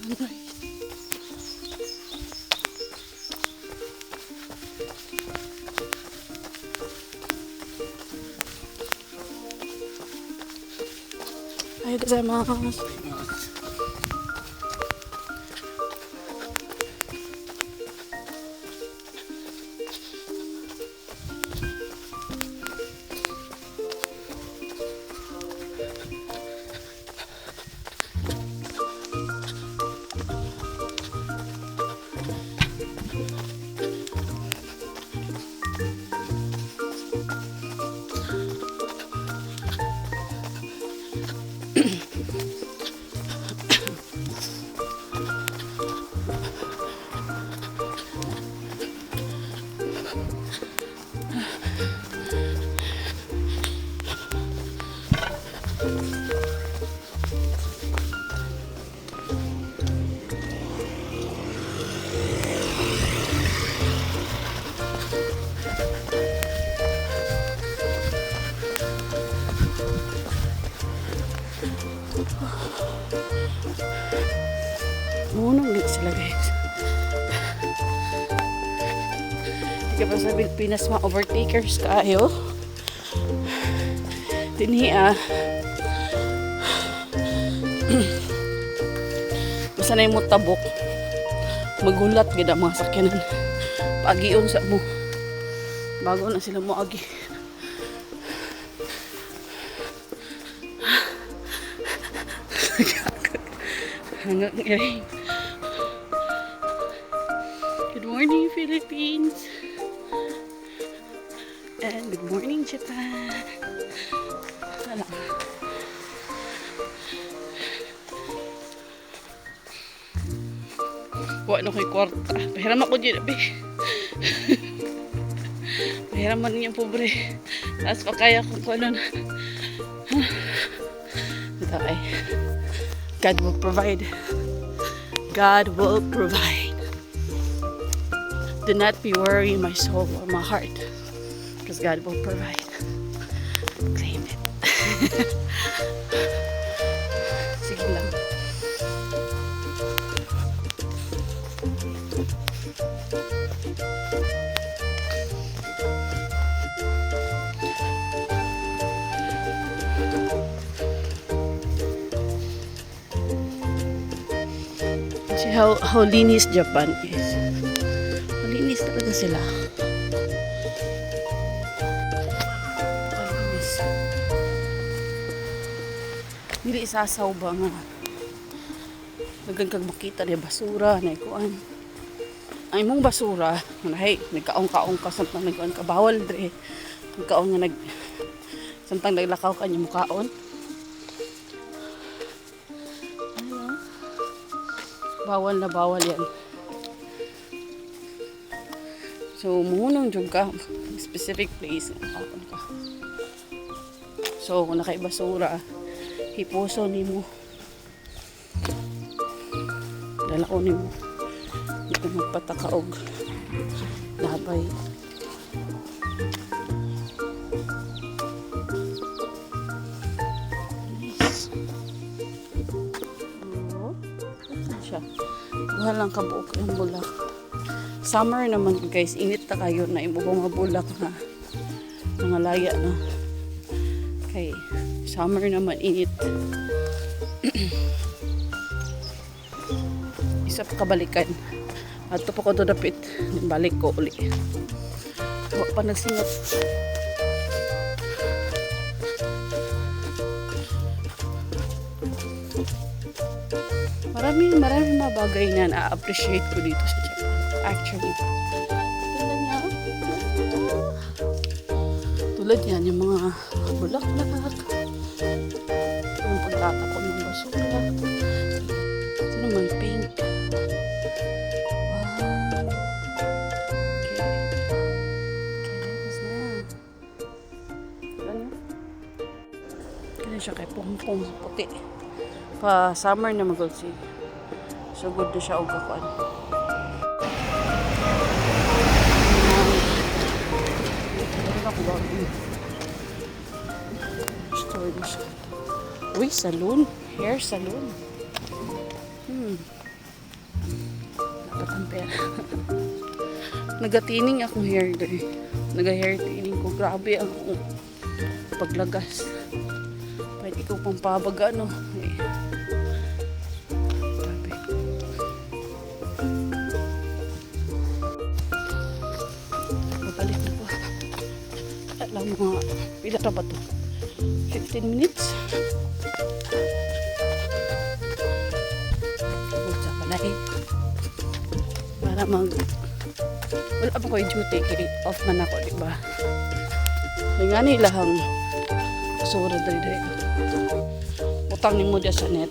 Ayo gozaimasu. Munong din sila guys. Hindi ka pa sa Pilipinas mga overtakers kayo. Tinhi basta na yung mutabok. Magulat ganda mga sakyanan. Pagiyon sa mo. Bago na sila mo agi. Hanggang ngayon. Good morning, Philippines. And good morning, Japan. Wala. Wala ko'y kwarta. Pahiram ako dyan, abe. Pahiram man niya, pobre. Tapos pa kaya kung ano na. Ito ay. God will provide. God will provide. Do not be worried, my soul or my heart, because God will provide. Claim it. Sige lang. See how linis Japan is. Malinis talaga sila. Malinis. Dili isasaw ba nga. Dagan kag makita na basura na ikuan. Ay mong basura, nahay nagkaong-kaong ka samtang nagkuan ka bawal dre. Nagkaong nga samtang naglakaw ka nya mukaon. Bawal na bawal yan. So, muhunong dyan ka. Specific place. Ka. So, kung nakaibasura, hipuso ni mo. Dalako ni mo. Hindi ka magpatakaog. Labay. Buha lang kabuok yung bulak. Summer naman guys, init na kayo na imuhong nga bulak na nangalaya na. Okay, summer naman init. Isa pa kabalikan. At ito po ko dapit, balik ko uli. Huwag pa nagsingot. Maraming mga bagay na na-appreciate ko dito sa Japan. Actually. Tulad yan, yung mga bulaklak. Yung pagtatapon ng basura. Ito naman, pink. Wow. Okay. Tapos na. Ano? Kaya siya kay pong-pong puti. Pa summer na magulsi. So good na siya og kakuan. Store na siya. Uy, salon. Hair salon. ang pera. Nagatining akong hair day. Naga-hair training ko. Grabe ang paglagas. Pwede ko pang pabaga, no? Eh. Grabe. Babalik na po. Alam mo nga, pila ka ba to? 15 minutes? Sa balay. Para wala pa ko yung duty, kaya off man ako, diba? Yung nga nilahang basura dali. Utangin mo dyan sa net.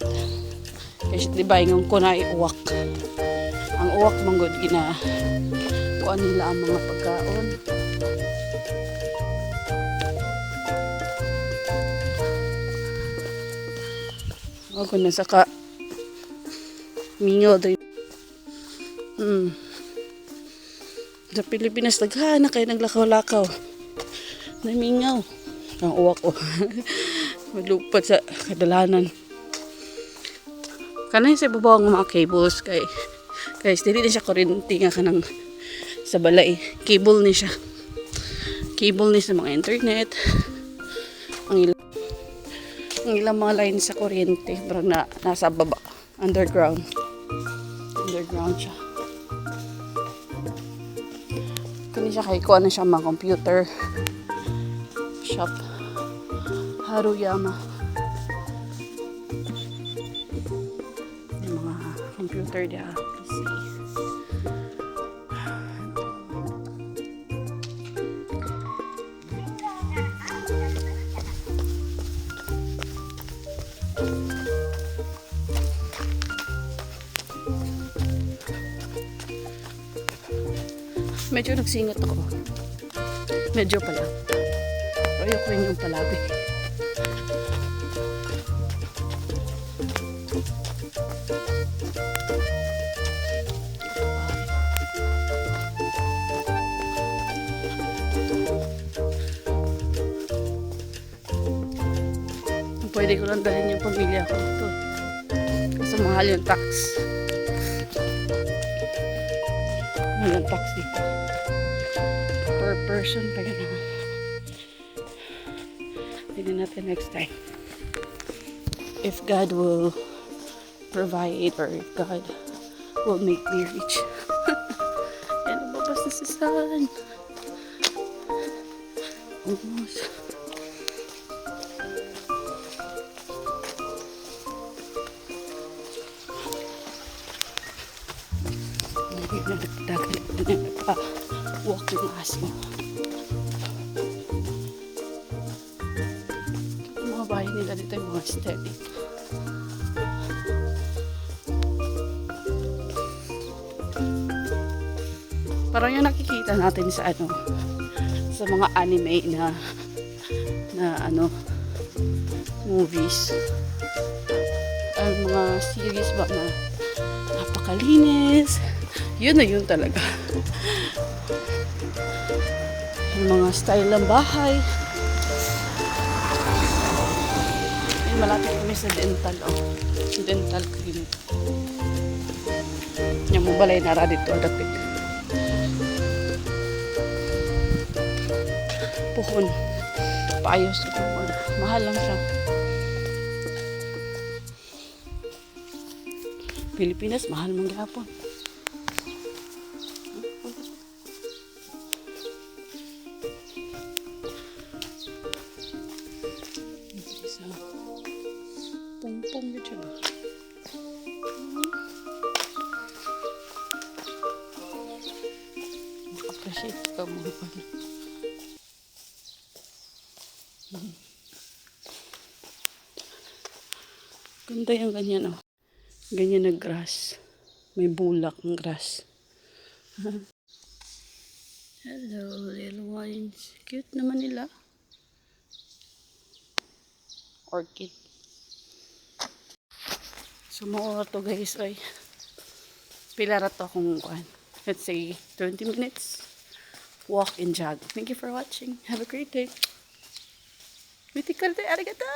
Kasi diba yung kunay uwak. Ang uwak manggod gina kuan nila ang mga pagkaon. Ako na saka mingaw dali. Sa Pilipinas, naghana kayo naglakaw-lakaw. Namingaw. Ang uwak ko. Malupad sa kadalanan. Kanay sa babaw ng mga cables. Kay dili na siya kuryente nga kanang sa balay. Cable ni siya. Cable ni sa mga internet. Ang ilang mga line sa kuryente. Parang nasa baba. Underground. Underground siya. Kani siya kay kuha na siya mga computer shop. Haruyama. Yung mga computer dia, PC. Medyo nagsingat ako. Medyo pala. Pero ayoko rin yung palabi. Pwede ko lang dalhin yung pamilya ko ito. Kasi mahal yung tax. Mahal yung tax dito. Per person pa yun. Tignan natin next time. If God will provide or if God will make me rich. Yan, nababas na si San. Almost. Walk yung aso. Yung mga bahay nila dito yung mga steady. Parang yung nakikita natin sa sa mga anime na movies. Mga series ba na napakalinis. Yun na yun talaga. Yung mga style ng bahay. Yung malapit kami sa dental. Dental clinic. Yung balay na ra dito. Dapit. Puhon. Paayos ito. Mahal lang siya. Pilipinas, mahal mang gihapon. Pong-pong yun siya ba? Appreciate ka mo. Ganda yung ganyan, ganyan na grass. May bulak ng grass. Hello, little ones. Cute naman nila. Orchid. So, mauwa to guys, ay. Pila ra to kung kuhan. Let's say, 20 minutes. Walk and jog. Thank you for watching. Have a great day. Arigato!